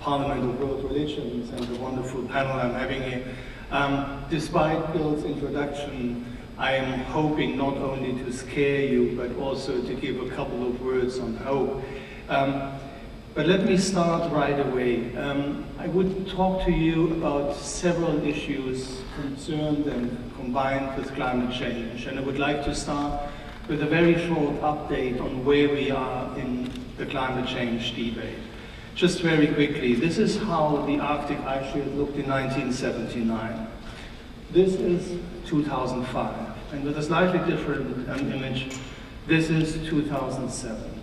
Parliament of World Religions and the wonderful panel I'm having here. Despite Bill's introduction, I am hoping not only to scare you, but also to give a couple of words on hope. But let me start right away. I would talk to you about several issues concerned and combined with climate change. And I would like to start with a very short update on where we are in the climate change debate. Just very quickly, this is how the Arctic ice shield looked in 1979. This is 2005. And with a slightly different image, this is 2007.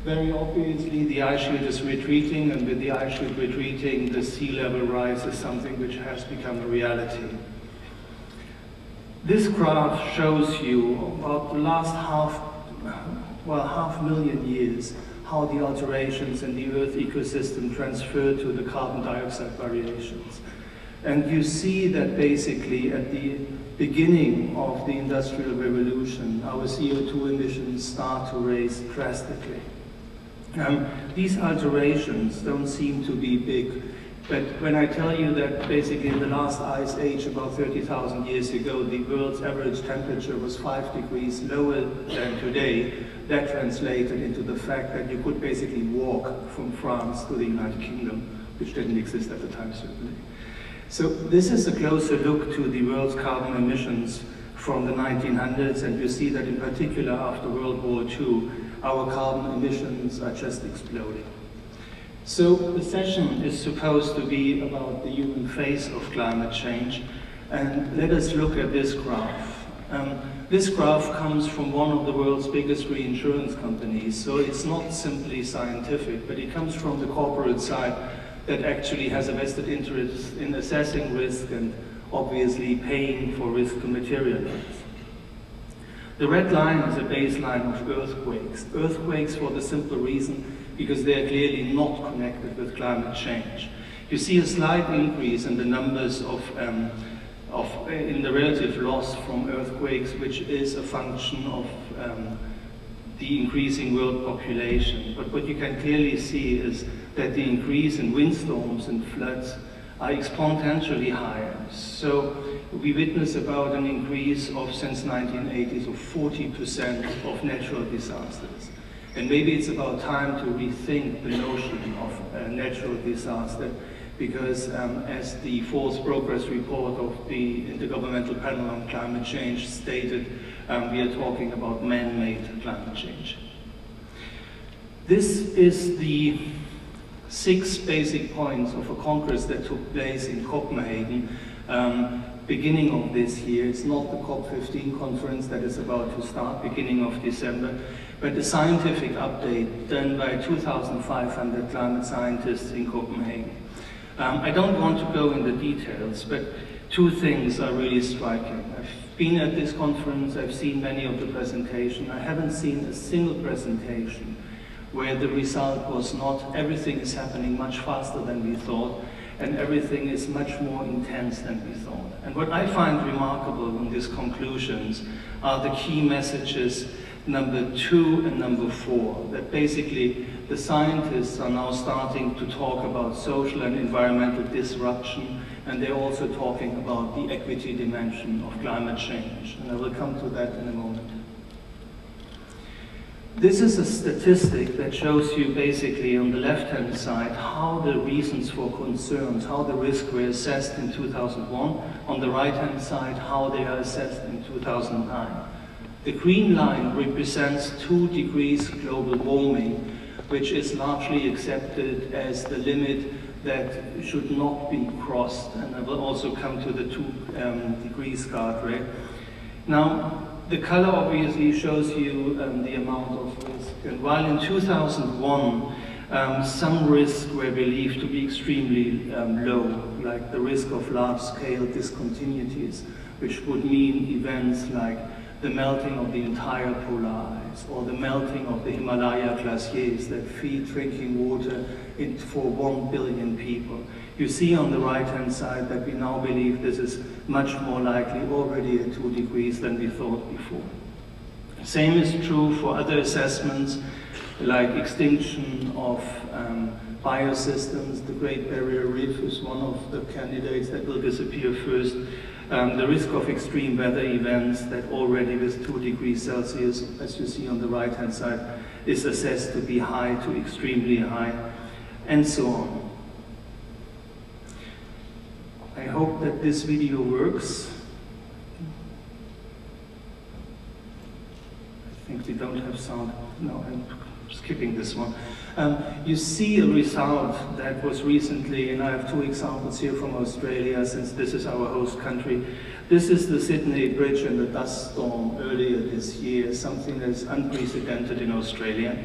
Very obviously, the ice shield is retreating, and with the ice shield retreating, the sea level rise is something which has become a reality. This graph shows you about the last half million years, how the alterations in the Earth ecosystem transfer to the carbon dioxide variations. And you see that basically at the beginning of the Industrial Revolution, our CO2 emissions start to rise drastically. These alterations don't seem to be big, but when I tell you that basically in the last ice age, about 30,000 years ago, the world's average temperature was 5 degrees lower than today, that translated into the fact that you could basically walk from France to the United Kingdom, which didn't exist at the time, certainly. So this is a closer look to the world's carbon emissions from the 1900s, and you see that in particular after World War II, our carbon emissions are just exploding. So the session is supposed to be about the human face of climate change, and let us look at this graph. This graph comes from one of the world's biggest reinsurance companies, so it's not simply scientific, but it comes from the corporate side that actually has a vested interest in assessing risk and obviously paying for risk to materialize. The red line is a baseline of earthquakes. Earthquakes for the simple reason because they are clearly not connected with climate change. You see a slight increase in the numbers in the relative loss from earthquakes, which is a function of the increasing world population. But what you can clearly see is that the increase in windstorms and floods are exponentially higher. So we witness about an increase of, since 1980s, of 40% of natural disasters. And maybe it's about time to rethink the notion of a natural disaster, because as the fourth progress report of the Intergovernmental Panel on Climate Change stated, we are talking about man-made climate change. This is the 6 basic points of a congress that took place in Copenhagen beginning of this year. It's not the COP15 conference that is about to start beginning of December, but a scientific update done by 2,500 climate scientists in Copenhagen. I don't want to go into details, but 2 things are really striking. I've been at this conference, I've seen many of the presentations. I haven't seen a single presentation where the result was not everything is happening much faster than we thought, and everything is much more intense than we thought. And what I find remarkable in these conclusions are the key messages number 2 and number 4, that basically the scientists are now starting to talk about social and environmental disruption, and they're also talking about the equity dimension of climate change. And I will come to that in a moment. This is a statistic that shows you basically on the left-hand side how the reasons for concerns, how the risks were assessed in 2001. On the right-hand side, how they are assessed in 2009. The green line represents 2 degrees global warming, which is largely accepted as the limit that should not be crossed. And I will also come to the 2 degrees guardrail. Now, the color obviously shows you the amount of risk. And while in 2001, some risks were believed to be extremely low, like the risk of large-scale discontinuities, which would mean events like the melting of the entire polar ice, or the melting of the Himalaya glaciers that feed drinking water for 1 billion people. You see on the right-hand side that we now believe this is much more likely already at 2 degrees than we thought before. Same is true for other assessments, like extinction of biosystems. The Great Barrier Reef is one of the candidates that will disappear first. The risk of extreme weather events that already with 2 degrees Celsius, as you see on the right-hand side, is assessed to be high to extremely high, and so on. I hope that this video works. I think we don't have sound. No, I'm skipping this one. You see a result that was recently, and I have 2 examples here from Australia, since this is our host country. This is the Sydney Bridge and the dust storm earlier this year, something that is unprecedented in Australia.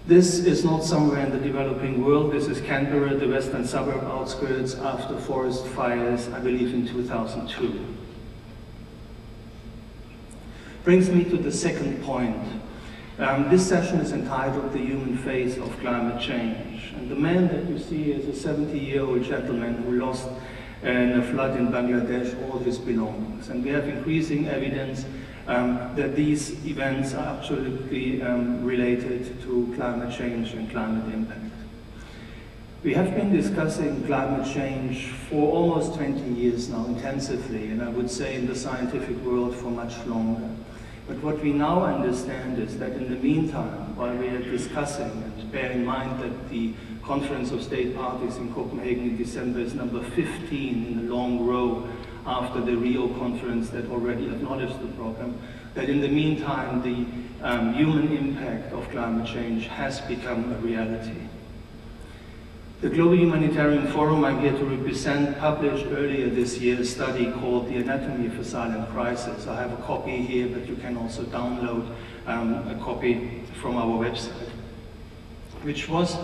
This is not somewhere in the developing world. This is Canberra, the western suburb outskirts, after forest fires, I believe in 2002. Brings me to the second point. This session is entitled The Human Face of Climate Change. And the man that you see is a 70-year-old gentleman who lost in a flood in Bangladesh all his belongings. And we have increasing evidence that these events are absolutely related to climate change and climate impact. We have been discussing climate change for almost 20 years now intensively, and I would say in the scientific world for much longer. But what we now understand is that in the meantime, while we are discussing, and bear in mind that the Conference of State Parties in Copenhagen in December is number 15 in a long row after the Rio conference that already acknowledged the problem, that in the meantime the human impact of climate change has become a reality. The Global Humanitarian Forum I'm here to represent published earlier this year a study called The Anatomy of a Silent Crisis. I have a copy here, but you can also download a copy from our website, which was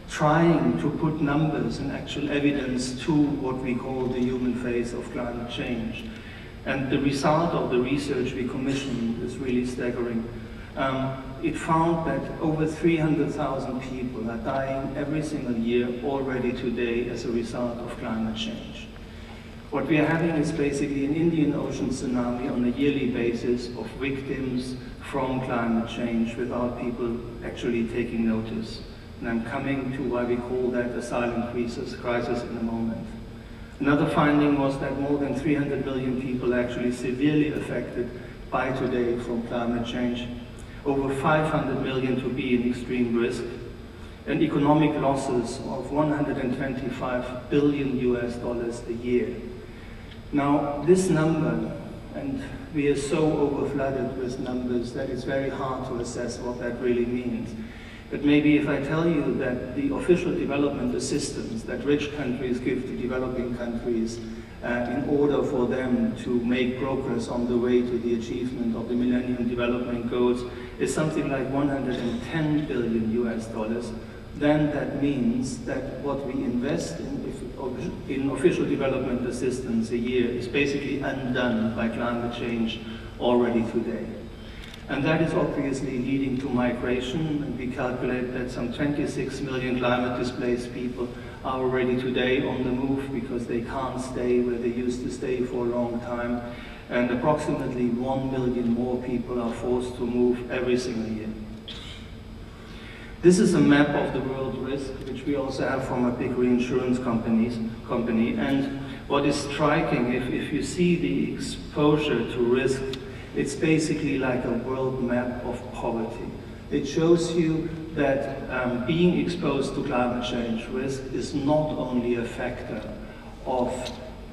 trying to put numbers and actual evidence to what we call the human face of climate change. And the result of the research we commissioned is really staggering. It found that over 300,000 people are dying every single year already today as a result of climate change. What we are having is basically an Indian Ocean tsunami on a yearly basis of victims from climate change without people actually taking notice. And I'm coming to why we call that a silent crisis in a moment. Another finding was that more than 300 million people are actually severely affected by today from climate change. Over 500 million to be in extreme risk, and economic losses of 125 billion US dollars a year. Now, this number, and we are so overflooded with numbers that it's very hard to assess what that really means. But maybe if I tell you that the official development assistance that rich countries give to developing countries in order for them to make progress on the way to the achievement of the Millennium Development Goals is something like 110 billion US dollars, then that means that what we invest in official development assistance a year is basically undone by climate change already today. And that is obviously leading to migration, and we calculate that some 26 million climate displaced people are already today on the move because they can't stay where they used to stay for a long time, and approximately 1 million more people are forced to move every single year. This is a map of the world risk, which we also have from a big reinsurance company, and what is striking, if you see the exposure to risk, it's basically like a world map of poverty. It shows you that being exposed to climate change risk is not only a factor of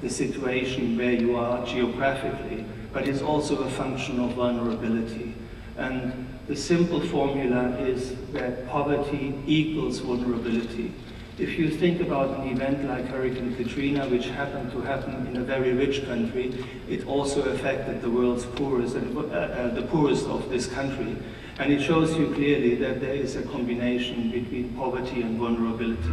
the situation where you are geographically, but it's also a function of vulnerability. And the simple formula is that poverty equals vulnerability. If you think about an event like Hurricane Katrina, which happened to happen in a very rich country, it also affected the world's poorest, and the poorest of this country. And it shows you clearly that there is a combination between poverty and vulnerability.